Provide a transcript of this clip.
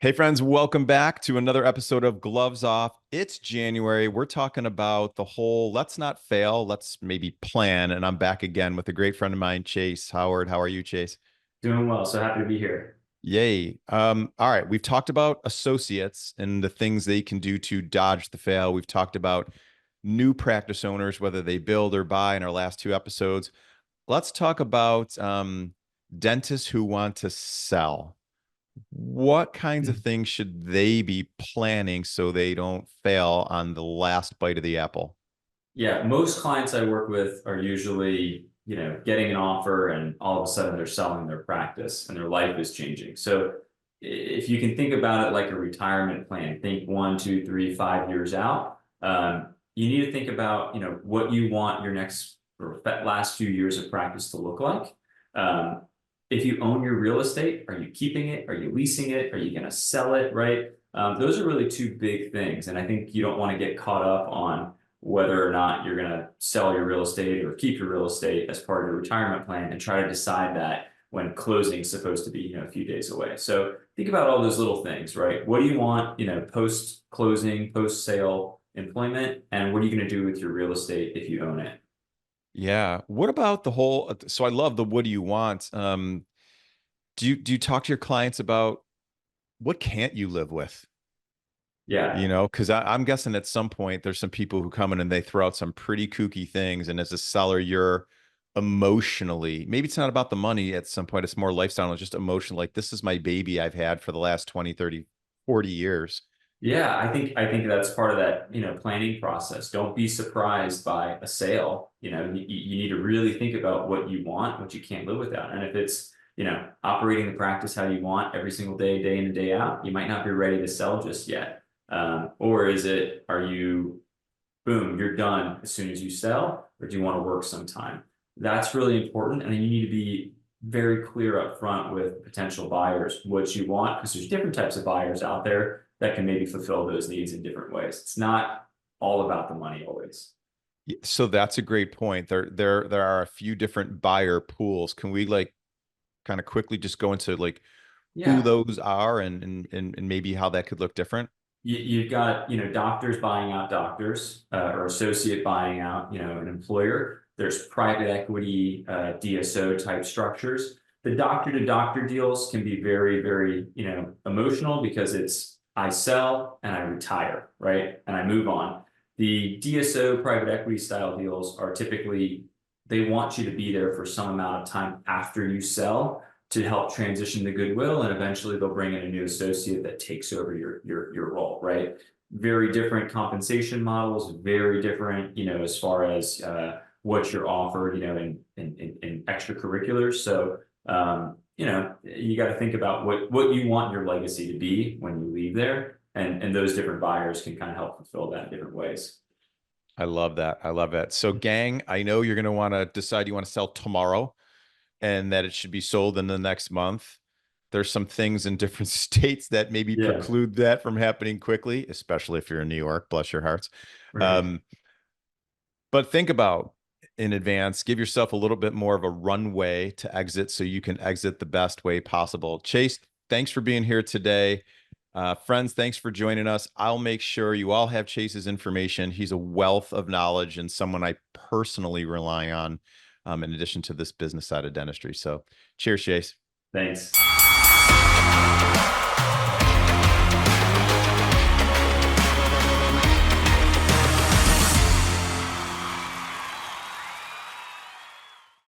Hey friends, welcome back to another episode of Gloves Off. It's January. We're talking about the whole let's not fail, let's maybe plan. And I'm back again with a great friend of mine, Chase Howard. How are you, Chase? Doing well, so happy to be here. Yay. All right. We've talked about associates and the things they can do to dodge the fail. We've talked about new practice owners, whether they build or buy in our last two episodes. Let's talk about dentists who want to sell. What kinds of things should they be planning so they don't fail on the last bite of the apple? Yeah, most clients I work with are usually, getting an offer and all of a sudden they're selling their practice and their life is changing. So if you can think about it like a retirement plan, think 1, 2, 3, 5 years out. You need to think about, what you want your next or last few years of practice to look like. Um, if you own your real estate, are you keeping it? Are you leasing it? Are you going to sell it? Right? Those are really two big things. And I think you don't want to get caught up on whether or not you're going to sell your real estate or keep your real estate as part of your retirement plan and try to decide that when closing is supposed to be, a few days away. So think about all those little things, right? What do you want, post closing, post sale employment, and what are you going to do with your real estate if you own it? Yeah. What about the whole, so I love the what do you want? Do you talk to your clients about what can't you live with? Yeah. Because I'm guessing at some point there's some people who come in and they throw out some pretty kooky things. And as a seller, you're emotionally, maybe it's not about the money at some point, it's more lifestyle, it's just emotional. Like, this is my baby I've had for the last 20, 30, 40 years. Yeah, I think that's part of that, planning process. Don't be surprised by a sale. You need to really think about what you want, what you can't live without. And if it's, operating the practice how you want every single day, day in and day out, you might not be ready to sell just yet. Or are you, boom, you're done as soon as you sell, or do you want to work some time? That's really important. And then you need to be very clear up front with potential buyers what you want, because there's different types of buyers out there that can maybe fulfill those needs in different ways. It's not all about the money always. So that's a great point. There are a few different buyer pools. Can we like kind of quickly just go into like who Yeah. those are and maybe how that could look different? You've got, doctors buying out doctors, or associate buying out, an employer. There's private equity, DSO type structures. The doctor to doctor deals can be very, very, emotional because it's I sell and I retire, right? And I move on. The DSO private equity style deals are typically, they want you to be there for some amount of time after you sell to help transition the goodwill, and eventually they'll bring in a new associate that takes over your role, right? Very different compensation models, very different, as far as what you're offered, in extracurriculars. So you got to think about what you want your legacy to be when you leave there, and those different buyers can kind of help fulfill that in different ways. I love that. I love that. So, gang, I know you're going to want to decide you want to sell tomorrow and that it should be sold in the next month. There's some things in different states that maybe Yeah, preclude that from happening quickly, especially if you're in New York. Bless your hearts. right. Um, but think about in advance, give yourself a little bit more of a runway to exit so you can exit the best way possible. Chase, thanks for being here today. Friends, thanks for joining us. I'll make sure you all have Chase's information. He's a wealth of knowledge and someone I personally rely on, in addition to this business side of dentistry. So cheers, Chase. Thanks.